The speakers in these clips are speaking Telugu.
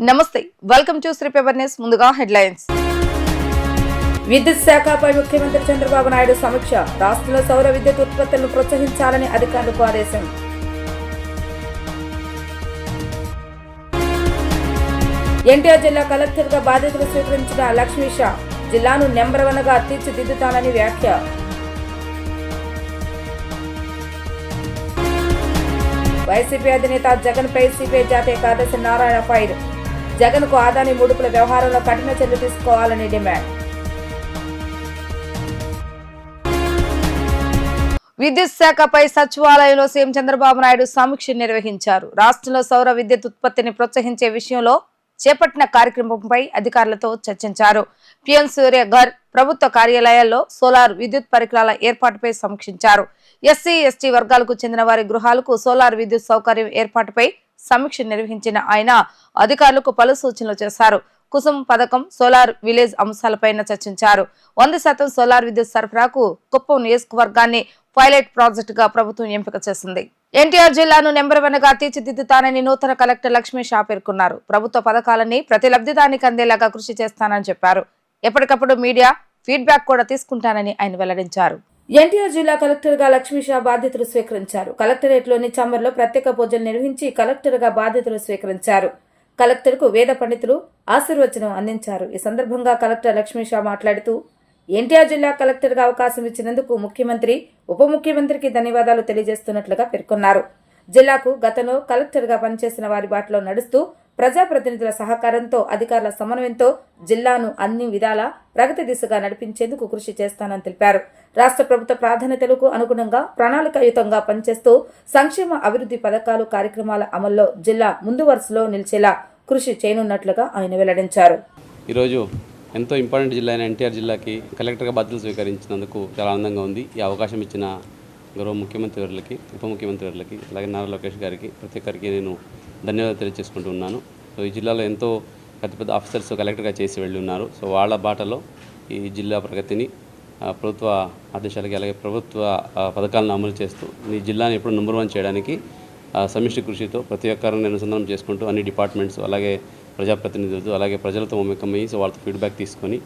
నమస్తే, welcome to Shri paper news. ముందుగా హెడ్లైన్స్. విద్యుత్ శాఖపై ముఖ్యమంత్రి చంద్రబాబు నాయుడు సమీక్ష. రాష్ట్రంలో సౌర విద్యుత్ ఉత్పత్తులను ప్రోత్సహించాలని అధికారులకు ఆదేశం. ఎన్టీఆర్ జిల్లా కలెక్టర్ గా బాధ్యతలు స్వీకరించిన లక్ష్మీ షా జిల్లాను నెంబర్ 1 గా తీర్చిదిద్దుతానని వ్యాఖ్య. వైసీపీ అధినేత జగన్ పై సిపిఐ జాతీయ కార్యదర్శి నారాయణ ఫైర్. జగన్ కు ఆదాని ముడుపుల వ్యవహారంలో కఠిన చర్యలు తీసుకోవాలని డిమాండ్. విద్యుత్ శాఖపై సచివాలయంలో సీఎం చంద్రబాబు నాయుడు సమీక్ష నిర్వహించారు. రాష్ట్రంలో సౌర విద్యుత్ ఉత్పత్తిని ప్రోత్సహించే విషయంలో చేపట్టిన కార్యక్రమంపై అధికారులతో చర్చించారు. పిఎం సూర్య ఘర్ ప్రభుత్వ కార్యాలయాల్లో సోలార్ విద్యుత్ పరికరాల ఏర్పాటుపై సమీక్షించారు. ఎస్సీ ఎస్టీ వర్గాలకు చెందిన వారి గృహాలకు సోలార్ విద్యుత్ సౌకర్యం ఏర్పాటుపై సమీక్ష నిర్వహించిన ఆయన అధికారులకు పలు సూచనలు చేశారు. కుసుమ్ పథకం, సోలార్ విలేజ్ అంశాలపైన చర్చించారు. 100% సోలార్ విద్యుత్ సరఫరాకు కుప్పం నియోజకవర్గాన్ని పైలట్ ప్రాజెక్ట్ గా ప్రభుత్వం ఎంపిక చేసింది. ఎన్టీఆర్ జిల్లాను నెంబర్ 1 గా తీర్చిదిద్దుతానని నూతన కలెక్టర్ లక్ష్మీ షా పేర్కొన్నారు. ప్రభుత్వ పథకాలని ప్రతి లబ్ధిదానికి అందేలాగా కృషి చేస్తానని చెప్పారు. ఎప్పటికప్పుడు మీడియా ఫీడ్బ్యాక్ కూడా తీసుకుంటానని ఆయన వెల్లడించారు. ఎన్టీఆర్ జిల్లా కలెక్టర్ గా లక్ష్మీ షా బాధ్యతలు స్వీకరించారు. కలెక్టరేట్ లోని ఛాంబర్లో ప్రత్యేక పూజలు నిర్వహించి కలెక్టర్ గా బాధ్యతలు స్వీకరించారు. కలెక్టర్ కు వేద పండితులు ఆశీర్వచనం అందించారు. ఈ సందర్భంగా కలెక్టర్ లక్ష్మీ షా మాట్లాడుతూ ఎన్టీఆర్ జిల్లా కలెక్టర్ గా అవకాశం ఇచ్చినందుకు ముఖ్యమంత్రి, ఉప ముఖ్యమంత్రికి ధన్యవాదాలు తెలియజేస్తున్నట్లుగా పేర్కొన్నారు. జిల్లాకు గతంలో కలెక్టర్ గా పనిచేసిన వారి బాటలో నడుస్తూ ప్రజాప్రతినిధుల సహకారంతో, అధికారుల సమన్వయంతో జిల్లాను అన్ని విధాలా ప్రగతి దిశగా నడిపించేందుకు కృషి చేస్తానని తెలిపారు. రాష్ట్ర ప్రభుత్వ ప్రాధాన్యతలకు అనుగుణంగా ప్రణాళికాయుతంగా పనిచేస్తూ సంక్షేమ అభివృద్ధి పథకాలు, కార్యక్రమాల అమల్లో జిల్లా ముందు వరుసలో నిలిచేలా కృషి చేయనున్నట్లుగా ఆయన వెల్లడించారు. ఈరోజు ఎంతో ఇంపార్టెంట్ జిల్లా అయిన ఎన్టీఆర్ జిల్లాకి కలెక్టర్గా బాధ్యతలు స్వీకరించినందుకు చాలా ఆనందంగా ఉంది. ఈ అవకాశం ఇచ్చిన గౌరవ ముఖ్యమంత్రి గారికి, ఉప ముఖ్యమంత్రి గారికి, అలాగే నారా లోకేష్ గారికి, ప్రతి ఒక్కరికి నేను ధన్యవాదాలు తెలియజేసుకుంటూ ఉన్నాను. సో ఈ జిల్లాలో ఎంతో పెద్ద ఆఫీసర్స్ కలెక్టర్గా చేసి వెళ్ళి ఉన్నారు. సో వాళ్ళ బాటలో ఈ జిల్లా ప్రగతిని, ప్రభుత్వ ఆదేశాలకి, అలాగే ప్రభుత్వ పథకాలను అమలు చేస్తూ ఈ జిల్లాని ఎప్పుడు నెంబర్ 1 చేయడానికి సమిష్టి కృషితో ప్రతి ఒక్కరిని అనుసంధానం చేసుకుంటూ అన్ని డిపార్ట్మెంట్స్, అలాగే ప్రజాప్రతినిధులతో, అలాగే ప్రజలతో మమేకమయ్యి సో వాళ్ళతో ఫీడ్బ్యాక్ తీసుకొని,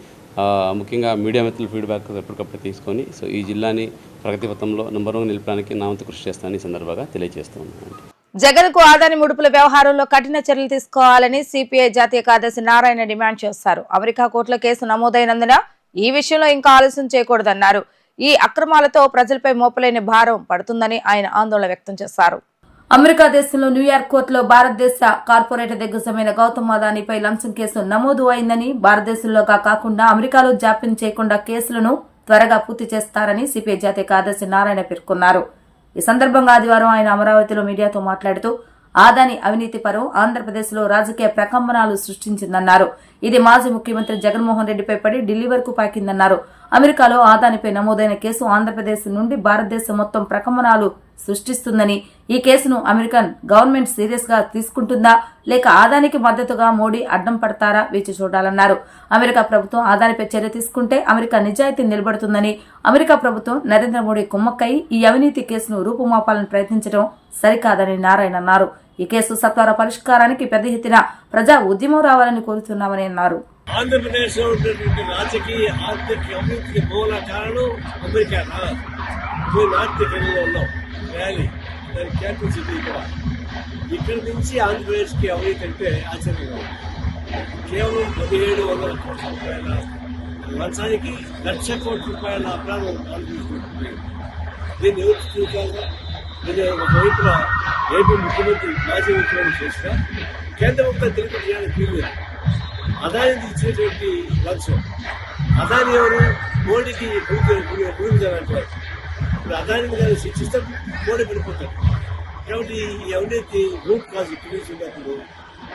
ముఖ్యంగా మీడియా మిత్రుల ఫీడ్బ్యాక్ ఎప్పటికప్పుడు తీసుకొని సో ఈ జిల్లాని ప్రగతి పథంలో నెంబర్ 1 నిలపడానికి నా వంతు కృషి చేస్తానని సందర్భంగా తెలియజేస్తున్నాను. జగన్ కు ఆదాని ముడుపుల వ్యవహారంలో కఠిన చర్యలు తీసుకోవాలని సిపిఐ జాతీయ కార్యదర్శి నారాయణ డిమాండ్ చేశారు. అమెరికా కోర్టులో కేసు నమోదైనందున ఈ విషయంలో ఇంకా ఆలస్యం చేయకూడదన్నారు. ఈ అక్రమాలతో ప్రజలపై మోపలేని భారం పడుతుందని ఆయన ఆందోళన వ్యక్తం చేశారు. అమెరికా దేశంలో న్యూయార్క్ కోర్టులో భారతదేశ కార్పొరేట్ దిగ్గజమైన గౌతమ్ అదానీపై లంచం కేసు నమోదు అయిందని, భారతదేశంలోగా కాకుండా అమెరికాలో జాప్యం చేయకుండా కేసులను త్వరగా పూర్తి చేస్తారని సిపిఐ జాతీయ కార్యదర్శి నారాయణ పేర్కొన్నారు. ఈ సందర్భంగా ఆదివారం ఆయన అమరావతిలో మీడియాతో మాట్లాడుతూ ఆదాని అవినీతి పరం ఆంధ్రప్రదేశ్లో రాజకీయ ప్రకంపనలు సృష్టించిందన్నారు. ఇది మాజీ ముఖ్యమంత్రి జగన్మోహన్ రెడ్డిపై పడి ఢిల్లీ వరకు పాకిందన్నారు. అమెరికాలో ఆదానిపై నమోదైన కేసు ఆంధ్రప్రదేశ్ నుండి భారతదేశం మొత్తం ప్రకంపనలు సృష్టిస్తుందని, ఈ కేసును అమెరికన్ గవర్నమెంట్ సీరియస్ గా తీసుకుంటుందా లేక ఆదానికి మద్దతుగా మోడీ అడ్డం పడతారా వేచి చూడాలన్నారు. అమెరికా ప్రభుత్వం ఆదానిపై చర్య తీసుకుంటే అమెరికా నిజాయితీ నిలబడుతుందని, అమెరికా ప్రభుత్వం నరేంద్ర మోడీ కుమ్మక్కై ఈ అవినీతి కేసును రూపుమాపాలని ప్రయత్నించడం సరికాదని నారాయణ అన్నారు. ఈ కేసు సత్వర పరిష్కారానికి పెద్ద ఎత్తున ప్రజా ఉద్యమం రావాలని కోరుతున్నామని అన్నారు. ఆంధ్రప్రదేశ్ లో ఉన్నటువంటి రాజకీయ ఆర్థిక అభివృద్ధికి మూల కారణం అమెరికా. నార్త్ కెనడాలో ర్యాలీ, దాని క్యాపిటల్ సిటీ ఇక్కడి నుంచి ఆంధ్రప్రదేశ్ కి అవినీతి అంటే ఆశ్చర్యంగా కేవలం 1700 కోట్ల రూపాయల లంచానికి 1,00,000 కోట్ల రూపాయల అపరాధం ఆంధ్రప్రదేశ్. దీన్ని ఎవరు చూసాగా? దీన్ని ఒకవైపున ఏపీ ముఖ్యమంత్రి, మాజీ ముఖ్యమంత్రి చేసిన కేంద్ర ప్రభుత్వం తెలుగు చేయడానికి వీల్లేదు. అదానికి ఇచ్చినటువంటి లంచం, అదాని ఎవరు? మోడీకి పూజించాలంటారు. ఇప్పుడు అదానికి దాన్ని శిక్షిస్తే మోడీ పడిపోతారు. కాబట్టి ఈ అవినీతి రూట్ కాజ్ తెలిసినప్పుడు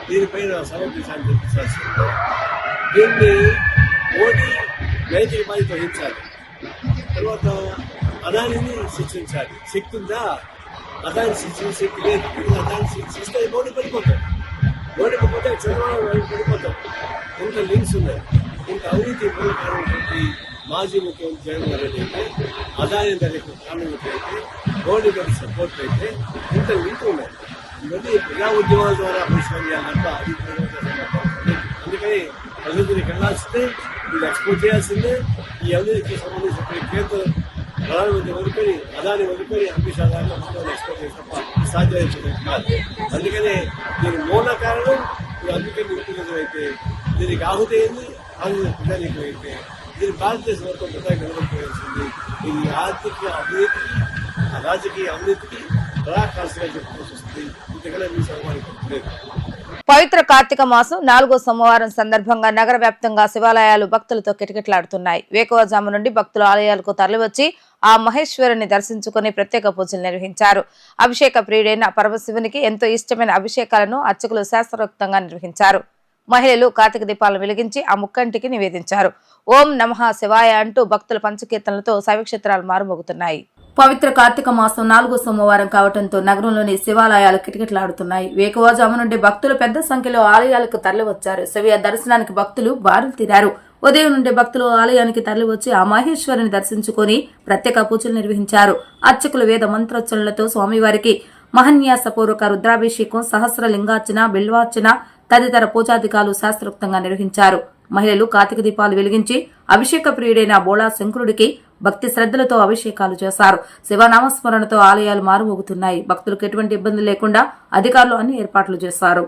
దీనిపైన సమర్పించాలని తెలిపించాల్సింది. దీన్ని మోడీ నైతిక బాధ్యత వహించాలి. తర్వాత అదానిని శిక్షించాలి. శక్తి ఉందా? అదాన్ని శిక్షించే శక్తి లేదు. అదాన్ని శిక్షిస్తే మోడీ పడిపోతాడు. మోడీ పడిపోతే చంద్రబాబు పడిపోతాడు. ఇంత లింక్స్ ఉన్నాయి. ఇంత అవినీతి మూలకారణటువంటి మాజీ ముఖ్యమంత్రి జగన్మోహన్ రెడ్డి అయితే, అదాని దానికి కారణమైతే, మోడీ గారి సపోర్ట్ అయితే ఇంత లింక్ ఉన్నాయి. ఇవన్నీ ప్రజా ఉద్యమాల ద్వారా పరిష్కారం చేయాలంటే అది అందుకని అభివృద్ధికి వెళ్ళాల్సిందే, ఇది ఎక్స్పోర్ట్ చేయాల్సిందే. ఈ అభివృద్ధికి సంబంధించిన కేంద్ర ప్రధానమంత్రి వదులుకొని అదాని వదులుకొని అమిత్ షా దాంట్లో మొత్తం ఎక్స్పోర్ట్ చేసి తప్ప ఇది సాధ్యమైపోతుంది కాదు. అందుకనే దీని మూల కారణం అందుకని నిరుపయోగం అయితే, దీనికి ఆహుతి అయింది, ఆహుతి ప్రజానీకం అయితే దీన్ని భారతదేశం వరకు ప్రధాని నిలబడిపోయాల్సింది. ఇది ఆర్థిక అభివృద్ధికి, రాజకీయ అభివృద్ధికి పరాకాశంగా చెప్పుకోవాల్సి వస్తుంది. ఇంతకన్నా మీ సమానం లేదు. పవిత్ర కార్తీక మాసం 4వ సోమవారం సందర్భంగా నగర వ్యాప్తంగా శివాలయాలు భక్తులతో కిటకిటలాడుతున్నాయి. వేకువజాము నుండి భక్తులు ఆలయాలకు తరలివచ్చి ఆ మహేశ్వరుని దర్శించుకుని ప్రత్యేక పూజలు నిర్వహించారు. అభిషేక ప్రియుడైన పరమశివునికి ఎంతో ఇష్టమైన అభిషేకాలను అర్చకులు శాస్త్రోక్తంగా నిర్వహించారు. మహిళలు కార్తీక దీపాలను వెలిగించి ఆ ముక్కంటికి నివేదించారు. ఓం నమః శివాయ అంటూ భక్తుల పంచకీర్తనలతో శైవక్షేత్రాలు మారుమోగుతున్నాయి. పవిత్ర కార్తీక మాసం 4వ సోమవారం కావడంతో నగరంలోని శివాలయాలు కిటకిటలాడుతున్నాయి. వేకువజాము నుండి భక్తులు పెద్ద సంఖ్యలో ఆలయాలకు తరలివచ్చారు. శివ దర్శనానికి భక్తులు బారులు తీరారు. ఉదయం నుండి భక్తులు ఆలయానికి తరలివచ్చి ఆ మహేశ్వరుని దర్శించుకుని ప్రత్యేక పూజలు నిర్వహించారు. అర్చకులు వేద మంత్రోచ్చరణలతో స్వామివారికి మహన్యాసపూర్వక రుద్రాభిషేకం, సహస్ర లింగార్చన, బిల్వార్చన తదితర పూజాధికారులు శాస్త్రోక్తంగా నిర్వహించారు. మహిళలు కార్తీక దీపాలు వెలిగించి అభిషేక ప్రియుడైన బోళా శంకరుడికి భక్తి శ్రద్ధలతో అభిషేకాలు చేశారు. శివనామస్మరణతో ఆలయాలు మారుమోగుతున్నాయి. భక్తులకు ఎటువంటి ఇబ్బంది లేకుండా అధికారులు అన్ని ఏర్పాట్లు చేశారు.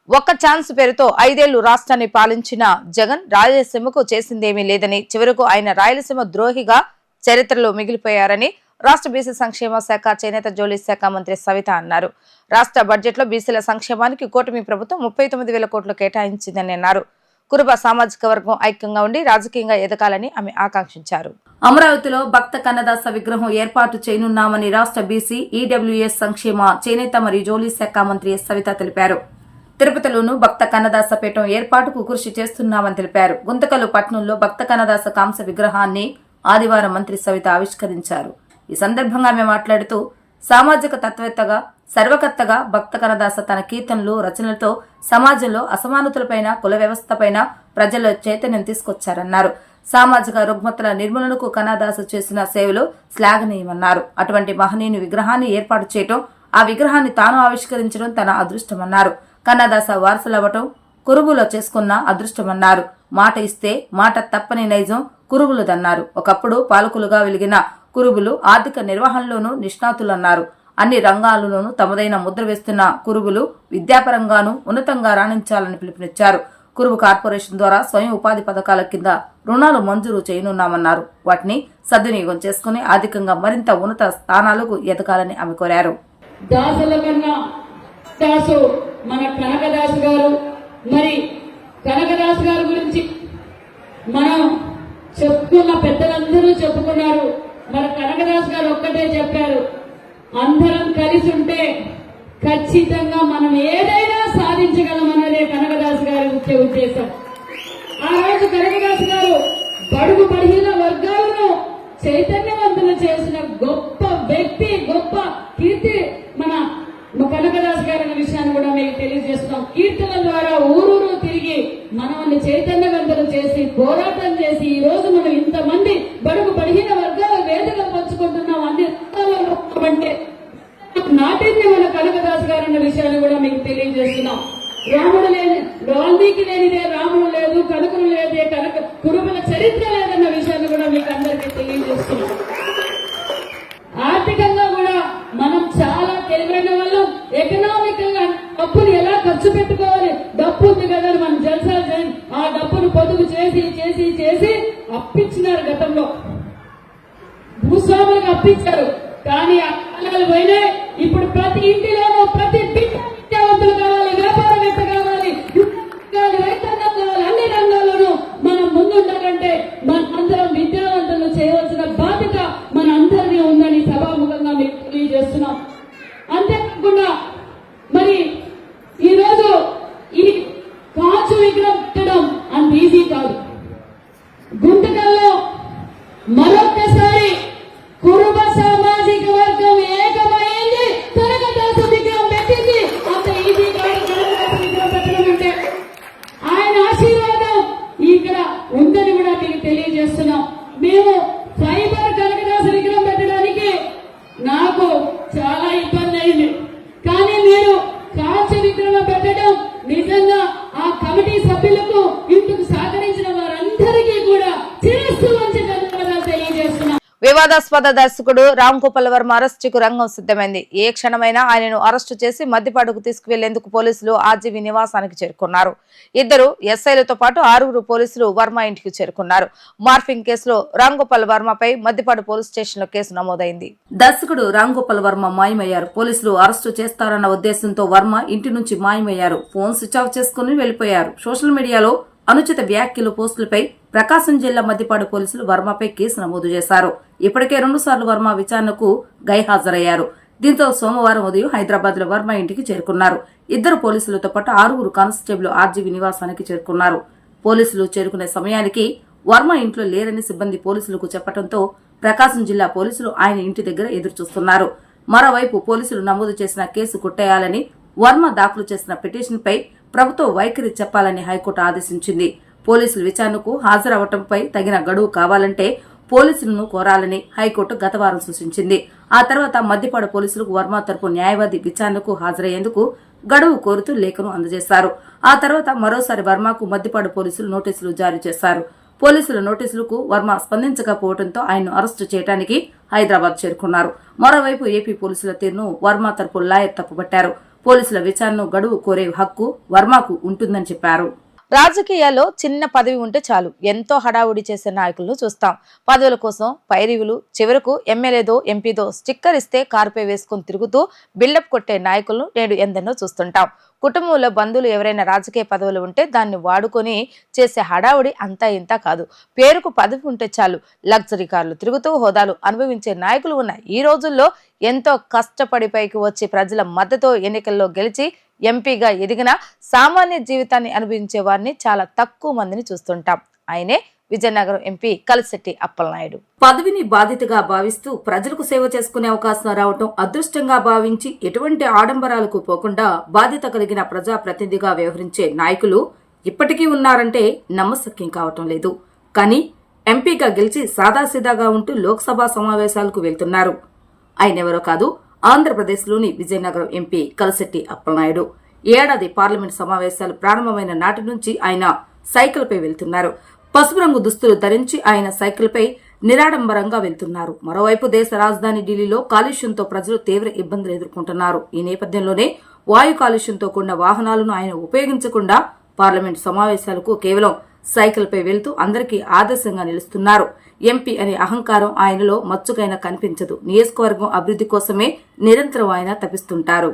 ఒక్క ఛాన్స్ పేరుతో 5 ఏళ్లు రాష్ట్రాన్ని పాలించిన జగన్ రాయలసీమకు చేసిందేమీ లేదని, చివరకు ఆయన రాయలసీమ ద్రోహిగా చరిత్రలో మిగిలిపోయారని రాష్ట్ర బీసీ సంక్షేమ శాఖ, చేనేత జౌళి శాఖ మంత్రి సవిత అన్నారు. రాష్ట్ర బడ్జెట్ లో బీసీల సంక్షేమానికి కూటమి ప్రభుత్వం 39,000 కోట్లు కేటాయించిందని అన్నారు. కురుబ సామాజిక వర్గం ఐక్యంగా ఉండి రాజకీయంగా ఎదగాలని ఆమె ఆకాంక్షించారు. అమరావతిలో భక్త కన్నదాస విగ్రహం ఏర్పాటు చేయనున్నామని రాష్ట్ర బీసీ, ఈడబ్ల్యూఎస్ సంక్షేమ, చేనేత మరియు జౌళి శాఖ మంత్రి సవిత తెలిపారు. తిరుపతిలోనూ భక్త కన్నదాస పీఠం ఏర్పాటుకు కృషి చేస్తున్నామని తెలిపారు. గుంతకల్లు పట్టణంలో భక్త కన్నదాస కాంస్య విగ్రహాన్ని ఆదివారం మంత్రి సవిత ఆవిష్కరించారు. ఈ సందర్భంగా ఆమె మాట్లాడుతూ సామాజిక తత్వవేత్తగా, సర్వకర్తగా భక్త కన్నదాస తన కీర్తనలు, రచనలతో సమాజంలో అసమానతలపైన, కుల వ్యవస్థపైన ప్రజల్లో చైతన్యం తీసుకొచ్చారన్నారు. సామాజిక రుగ్మతల నిర్మూలనకు కన్నదాస చేసిన సేవలు శ్లాఘనీయమన్నారు. అటువంటి మహనీయుని విగ్రహాన్ని ఏర్పాటు చేయటం, ఆ విగ్రహాన్ని తాను ఆవిష్కరించడం తన అదృష్టమన్నారు. కన్నదాస వారసులవ్వటం కురుబులో చేసుకున్న అదృష్టమన్నారు. మాట ఇస్తే మాట తప్పని నైజం కురుబులదన్నారు. ఒకప్పుడు పాలకులుగా వెలిగిన కురుబులు ఆర్థిక నిర్వహణలోనూ నిష్ణాతులన్నారు. అన్ని రంగాల్లోనూ తమదైన ముద్ర వేస్తున్న కురుబులు విద్యాపరంగానూ ఉన్నతంగా రాణించాలని పిలుపునిచ్చారు. కురుబు కార్పొరేషన్ ద్వారా స్వయం ఉపాధి పథకాల కింద రుణాలు మంజూరు చేయనున్నామన్నారు. వాటిని సద్వినియోగం చేసుకుని ఆర్థికంగా మరింత ఉన్నత స్థానాలకు ఎదగాలని ఆమె కోరారు. దాసుల కన్నా దాసు మన కనకదాసు గారు, మరి కనకదాసు గారి గురించి మనం చెప్పుకున్న పెద్దలందరూ చెప్పుకున్నారు. మన కనకదాసు గారు ఒక్కటే చెప్పారు, అందరం కలిసి ఉంటే ఖచ్చితంగా మనం ఏదైనా సాధించగలమన్నదే కనకదాసు గారి ముఖ్య ఉద్దేశం. ఆ రోజు కనకదాసు గారు బడుగు బలహీన వర్గాలను చైతన్యవంతులు చేసిన గొప్ప వ్యక్తి, గొప్ప కీర్తి మన కనకదాసు గారి అనే విషయాన్ని కూడా మీకు తెలియజేస్తున్నాం. కీర్తనల ద్వారా ఊరూరు తిరిగి మనల్ని చైతన్యవంతులు చేసి పోరాటం చేసి ఈ రోజు మనం ఇంతమంది బడుగు బలహీన వర్గాల వేదికలు పంచుకుంటున్నాం. అన్ని అంటే నాటింది మన కనకదాసు గారు అన్న విషయాన్ని కూడా మీకు తెలియజేస్తున్నాం. రాముడు లేని, వాల్మీకి లేనిదే రాముడు లేదు, కనకులు లేదే కనక కురుబుల చరిత్ర లేదన్న విషయాన్ని కూడా మీకు అందరికీ తెలియజేస్తున్నాం. ఆర్థికంగా కూడా మనం చాలా తెలివైన వాళ్ళం. ఎకనామికల్ గా డబ్బులు ఎలా ఖర్చు పెట్టుకోవాలి, డబ్బు ఉంది కదా మనం జల్సాలు చేయండి, ఆ డబ్బును పొదుపు చేసి చేసి చేసి అప్పించినారు. గతంలో భూస్వాములకు అప్పించారు. కానీ ఆ కాలాలు పోయినాయి. ఇప్పుడు ప్రతి ఇంటిలోనూ ప్రతి బిడ్డ విద్యావంతులు కావాలి, వ్యాపారవేత్త కావాలి, రైతాంగం కావాలి. అన్ని రంగాల్లోనూ మనం ముందుండాలంటే మన అందరం విద్యావంతులను చేయవలసిన బాధ్యత మన అందరినీ ఉందని సభాముఖంగా మీకు తెలియజేస్తున్నాం. అంతేకాకుండా మరి ఈరోజు ఈ కాచు విగ్రహం పెట్టడం అంత ఈజీ కాదు. గుంతకల్లో మరొక్కసారి కురుబ సామాజిక వర్గం ఏకమైంది, కనకదాసు విగ్రహం పెట్టింది. వివాదాస్పద దర్శకుడు రామ్ గోపాల్ వర్మ అరెస్టుకు రంగం సిద్ధమైంది. ఏ క్షణమైనా ఆయనను అరెస్టు చేసి మద్దిపాడుకు తీసుకువెళ్లేందుకు పోలీసులు ఆర్జీవీ నివాసానికి చేరుకున్నారు. 2 ఎస్ఐలతో పాటు 6 పోలీసులు వర్మ ఇంటికి చేరుకున్నారు. మార్ఫింగ్ కేసులో రామ్ గోపాల్ వర్మపై మద్దిపాడు పోలీస్ స్టేషన్ లో కేసు నమోదైంది. దర్శకుడు రామ్ గోపాల్ వర్మ మాయమయ్యారు. పోలీసులు అరెస్టు చేస్తారన్న ఉద్దేశంతో వర్మ ఇంటి నుంచి మాయమయ్యారు. ఫోన్ స్విచ్ ఆఫ్ చేసుకుని వెళ్లిపోయారు. సోషల్ మీడియాలో అనుచిత వ్యాఖ్యలు పోస్టులపై ప్రకాశం జిల్లా మద్దిపాడు పోలీసులు వర్మపై కేసు నమోదు చేశారు. ఇప్పటికే 2 సార్లు వర్మ విచారణకు గైహాజరయ్యారు. దీంతో సోమవారం ఉదయం హైదరాబాద్ లో వర్మ ఇంటికి చేరుకున్నారు. 2 పోలీసులతో పాటు 6 కానిస్టేబుల్ ఆర్జీవీ నివాసానికి చేరుకున్నారు. పోలీసులు చేరుకునే సమయానికి వర్మ ఇంట్లో లేరని సిబ్బంది పోలీసులకు చెప్పడంతో ప్రకాశం జిల్లా పోలీసులు ఆయన ఇంటి దగ్గర ఎదురుచూస్తున్నారు. మరోవైపు పోలీసులు నమోదు చేసిన కేసు కొట్టేయాలని వర్మ దాఖలు చేసిన పిటిషన్పై ప్రభుత్వ వైఖరి చెప్పాలని హైకోర్టు ఆదేశించింది. పోలీసులు విచారణకు హాజరవటంపై తగిన గడువు కావాలంటే పోలీసులను కోరాలని హైకోర్టు గతవారం సూచించింది. ఆ తర్వాత మద్దిపాడు పోలీసులకు వర్మ తరపు న్యాయవాది విచారణకు హాజరయ్యేందుకు గడువు కోరుతూ లేఖను అందజేశారు. ఆ తర్వాత మరోసారి వర్మకు మద్దిపాడు పోలీసులు నోటీసులు జారీ చేశారు. పోలీసుల నోటీసులకు వర్మ స్పందించకపోవడంతో ఆయన్ను అరెస్టు చేయడానికి హైదరాబాద్ చేరుకున్నారు. మరోవైపు ఏపీ పోలీసుల తీరును వర్మ తరపు లాయర్ తప్పుపట్టారు. పోలీసుల విచారణను గడువు కోరే హక్కు వర్మకు ఉంటుందని చెప్పారు. రాజకీయాల్లో చిన్న పదవి ఉంటే చాలు ఎంతో హడావుడి చేసే నాయకులను చూస్తాం. పదవుల కోసం పైరివులు, చివరకు ఎమ్మెల్యేదో ఎంపీదో స్టిక్కర్ ఇస్తే కారుపై వేసుకుని తిరుగుతూ బిల్డప్ కొట్టే నాయకులను నేడు ఎందెన్నో చూస్తుంటాం. కుటుంబంలో బంధువులు ఎవరైనా రాజకీయ పదవులు ఉంటే దాన్ని వాడుకొని చేసే హడావుడి అంతా ఇంతా కాదు. పేరుకు పదవి ఉంటే చాలు లగ్జరీ కార్లు తిరుగుతూ హోదాలు అనుభవించే నాయకులు ఉన్న ఈ రోజుల్లో ఎంతో కష్టపడి పైకి వచ్చి ప్రజల మద్దతు ఎన్నికల్లో గెలిచి ఎంపీగా ఎదిగిన సామాన్య జీవితాన్ని అనుభవించే వారిని చాలా తక్కువ మందిని చూస్తుంటాం. ఆయనే విజయనగరం ఎంపీ కలిశెట్టి అప్పలనాయుడు. పదవిని బాధ్యతగా భావిస్తూ ప్రజలకు సేవ చేసుకునే అవకాశం రావటం అదృష్టంగా భావించి ఎటువంటి ఆడంబరాలకు పోకుండా బాధ్యత కలిగిన ప్రజాప్రతినిధిగా వ్యవహరించే నాయకులు ఇప్పటికీ ఉన్నారంటే నమ్మశక్యం కావటం లేదు. కానీ ఎంపీగా గెలిచి సాదాసీదాగా ఉంటూ లోక్సభ సమావేశాలకు వెళ్తున్నారు. ఆయనెవరో కాదు, ఆంధ్రప్రదేశ్లోని విజయనగరం ఎంపీ కలిశెట్టి అప్పలనాయుడు. ఏడాది పార్లమెంట్ సమావేశాలు ప్రారంభమైన నాటి నుంచి ఆయన సైకిల్పై వెళ్తున్నారు. పసుపు రంగు దుస్తులు ధరించి ఆయన సైకిల్పై నిరాడంబరంగా వెళ్తున్నారు. మరోవైపు దేశ రాజధాని ఢిల్లీలో కాలుష్యంతో ప్రజలు తీవ్ర ఇబ్బందులు ఎదుర్కొంటున్నారు. ఈ నేపథ్యంలోనే వాయు కాలుష్యంతో కూడిన వాహనాలను ఆయన ఉపయోగించకుండా పార్లమెంట్ సమావేశాలకు కేవలం సైకిల్పై వెళ్తూ అందరికీ ఆదర్శంగా నిలుస్తున్నారు. ఎంపీ అనే అహంకారం ఆయనలో మచ్చుకైనా కనిపించదు. నియోజకవర్గం అభివృద్ధి కోసమే నిరంతరం ఆయన తపిస్తుంటారు.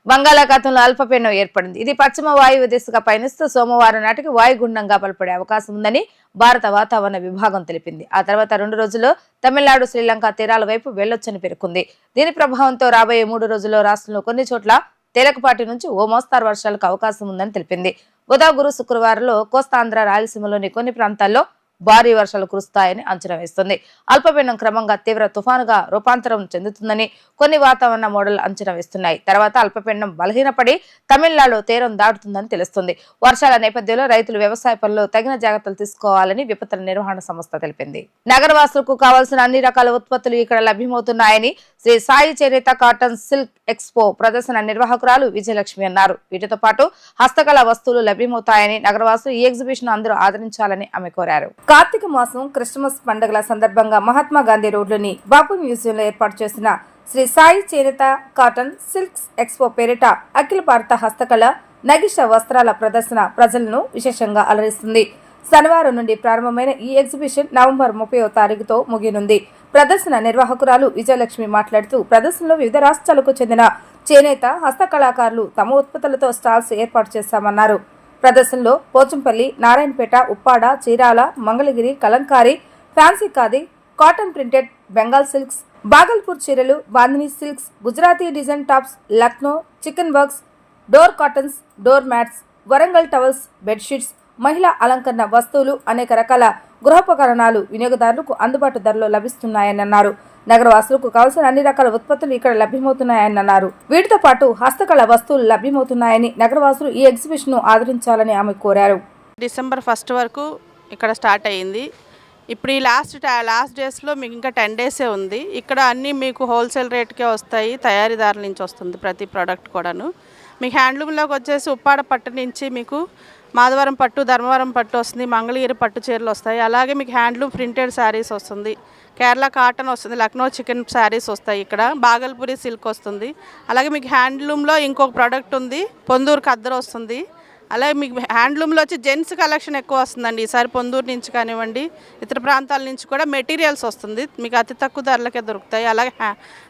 బంగాళాఖాతంలో అల్పపీడనం ఏర్పడింది. ఇది పశ్చిమ వాయువ్య దిశగా పయనిస్తూ సోమవారం నాటికి వాయుగుండంగా బలపడే అవకాశం ఉందని భారత వాతావరణ విభాగం తెలిపింది. ఆ తర్వాత 2 రోజుల్లో తమిళనాడు, శ్రీలంక తీరాల వైపు వెళ్లొచ్చని పేర్కొంది. దీని ప్రభావంతో రాబోయే 3 రోజుల్లో రాష్ట్రంలో కొన్ని చోట్ల తేలికపాటి నుంచి ఓ మోస్తారు వర్షాలకు అవకాశం ఉందని తెలిపింది. బుధ, గురు, శుక్రవారంలో కోస్తాంధ్ర, రాయలసీమలోని కొన్ని ప్రాంతాల్లో భారీ వర్షాలు కురుస్తాయని అంచనా వేస్తుంది. అల్పపీడనం క్రమంగా తీవ్ర తుఫానుగా రూపాంతరం చెందుతుందని కొన్ని వాతావరణ మోడళ్లు అంచనా వేస్తున్నాయి. తర్వాత అల్పపీడనం బలహీనపడి తమిళనాడులో తీరం దాటుతుందని తెలుస్తుంది. వర్షాల నేపథ్యంలో రైతులు వ్యవసాయ పనుల్లో తగిన జాగ్రత్తలు తీసుకోవాలని విపత్తుల నిర్వహణ సంస్థ తెలిపింది. నగరవాసులకు కావాల్సిన అన్ని రకాల ఉత్పత్తులు ఇక్కడ లభ్యమవుతున్నాయని శ్రీ సాయి చేనేత కాటన్ సిల్క్ ఎక్స్పో ప్రదర్శన నిర్వాహకురాలు విజయలక్ష్మి అన్నారు. వీటితో పాటు హస్తకళ వస్తువులు లభ్యమవుతాయని నగరవాసులు ఈ ఎగ్జిబిషన్ అందరూ ఆదరించాలని ఆమె కోరారు. కార్తీక మాసం క్రిస్టమస్ పండుగల సందర్భంగా మహాత్మా గాంధీ రోడ్లోని బాపు మ్యూజియంలో ఏర్పాటు చేసిన శ్రీ సాయి చేనేత కాటన్ సిల్క్స్ ఎక్స్పో పేరిట అఖిల భారత హస్తకళ నగిష వస్త్రాల ప్రదర్శన ప్రజలను విశేషంగా అలరిస్తుంది. శనివారం నుండి ప్రారంభమైన ఈ ఎగ్జిబిషన్ నవంబర్ 30వ తారీఖుతో ముగియనుంది. ప్రదర్శన నిర్వాహకురాలు విజయలక్ష్మి మాట్లాడుతూ ప్రదర్శనలో వివిధ రాష్ట్రాలకు చెందిన చేనేత హస్తకళాకారులు తమ ఉత్పత్తులతో స్టాల్స్ ఏర్పాటు చేశామన్నారు. ప్రదర్శనలో Pochampally, Narayanpet, Uppada, Chirala, Mangalagiri, Kalamkari, fancy khadi, cotton printed, Bengal silks, Bhagalpur చీరలు, Bandhani silks, Gujarati design tops, Lucknow chikan works, door cottons, door mats, Warangal towels, bedsheets, మహిళా అలంకరణ వస్తువులు, అనేక రకాల గృహోపకరణాలు వినియోగదారులకు అందుబాటు ధరలో లభిస్తున్నాయని అన్నారు. నగరవాసులకు కావాల్సిన అన్ని రకాల ఉత్పత్తులు ఇక్కడ లభ్యమవుతున్నాయని అన్నారు. వీటితో పాటు హస్తకళ వస్తువులు లభ్యమవుతున్నాయని నగరవాసులు ఈ ఎగ్జిబిషన్ ను ఆదరించాలని ఆమె కోరారు. డిసెంబర్ 1 వరకు ఇక్కడ స్టార్ట్ అయ్యింది. ఇప్పుడు ఈ లాస్ట్ డేస్లో మీకు ఇంకా 10 డేసే ఉంది. ఇక్కడ అన్నీ మీకు హోల్సేల్ రేట్కే వస్తాయి. తయారీదారుల నుంచి వస్తుంది ప్రతి ప్రోడక్ట్ కూడాను. మీకు హ్యాండ్లూమ్లోకి వచ్చేసి ఉప్పాడ పట్టు నుంచి మీకు మాధవరం పట్టు, ధర్మవరం పట్టు వస్తుంది, మంగళగిరి పట్టు చీరలు వస్తాయి. అలాగే మీకు హ్యాండ్లూమ్ ప్రింటెడ్ శారీస్ వస్తుంది, కేరళ కాటన్ వస్తుంది, లక్నో చికెన్ శారీస్ వస్తాయి, ఇక్కడ బాగల్పూరి సిల్క్ వస్తుంది. అలాగే మీకు హ్యాండ్లూమ్లో ఇంకొక ప్రోడక్ట్ ఉంది, పొందూరు ఖద్దరు వస్తుంది. అలాగే మీకు హ్యాండ్లూమ్లో వచ్చి జెంట్స్ కలెక్షన్ ఎక్కువ వస్తుందండి. ఈసారి పొందూరు నుంచి కానివ్వండి, ఇతర ప్రాంతాల నుంచి కూడా మెటీరియల్స్ వస్తుంది, మీకు అతి తక్కువ ధరలకే దొరుకుతాయి. అలాగే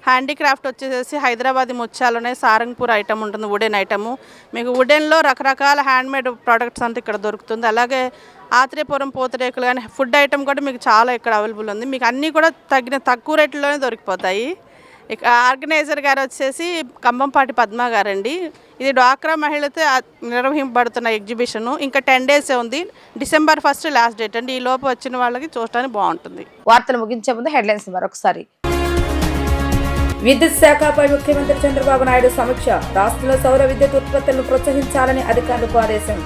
హ్యాండీక్రాఫ్ట్ వచ్చేసి హైదరాబాదీ ముత్యాలనే సారంగపూర్ ఐటమ్ ఉంటుంది, వుడెన్ ఐటము. మీకు వుడెన్లో రకరకాల హ్యాండ్మేడ్ ప్రోడక్ట్స్ అంతా ఇక్కడ దొరుకుతుంది. అలాగే ఆత్రేయపురం పూతరేకులు కానీ ఫుడ్ ఐటమ్ కూడా మీకు చాలా ఇక్కడ అవైలబుల్ ఉంది. మీకు అన్నీ కూడా తక్కువ రేట్లోనే దొరికిపోతాయి. ఇక ఆర్గనైజర్ గారు వచ్చేసి కంబంపాటి పద్మ గారండి. ఇది డ్వాక్రా మహిళతో నిర్వహింపబడుతున్న ఎగ్జిబిషన్. ఇంకా 10 డేసే ఉంది. December 1 లాస్ట్ డేట్ అండి. ఈ లోపు వచ్చిన వాళ్ళకి చూడటానికి బాగుంటుంది. వార్తలు ముగించే ముందు హెడ్లైన్స్ మరొకసారి. విద్యుత్ శాఖపై ముఖ్యమంత్రి చంద్రబాబు నాయుడు సమీక్ష. రాష్ట్రంలో సౌర విద్యుత్ ఉత్పత్తులను ప్రోత్సహించాలని అధికారులకు ఆదేశం.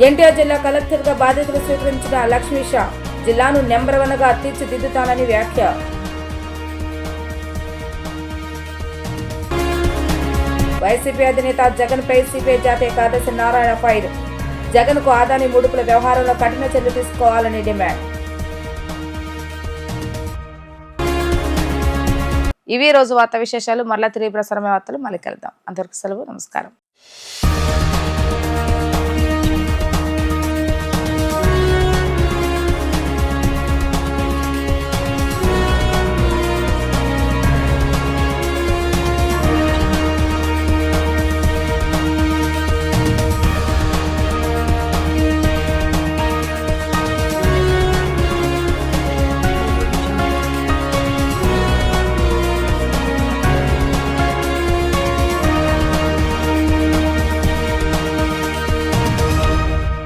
ఎన్టీఆర్ జిల్లా కలెక్టర్గా బాధ్యతలు స్వీకరించిన లక్ష్మీ షా. జిల్లాను నెంబర్ 1గా తీర్చిదిద్దుతానని వ్యాఖ్య. వైసీపీ అధినేత జగన్ పై సిపిఐ జాతీయ కార్యదర్శి నారాయణ ఫైర్. జగన్ కు ఆదాని ముడుపుల వ్యవహారంలో కఠిన చర్యలు తీసుకోవాలని డిమాండ్. ఇవి రోజు వార్తా విశేషాలు. మరలా తిరిగి ప్రసారమే వార్తలు మళ్ళీ కలుద్దాం. అందరికీ సెలవు. నమస్కారం.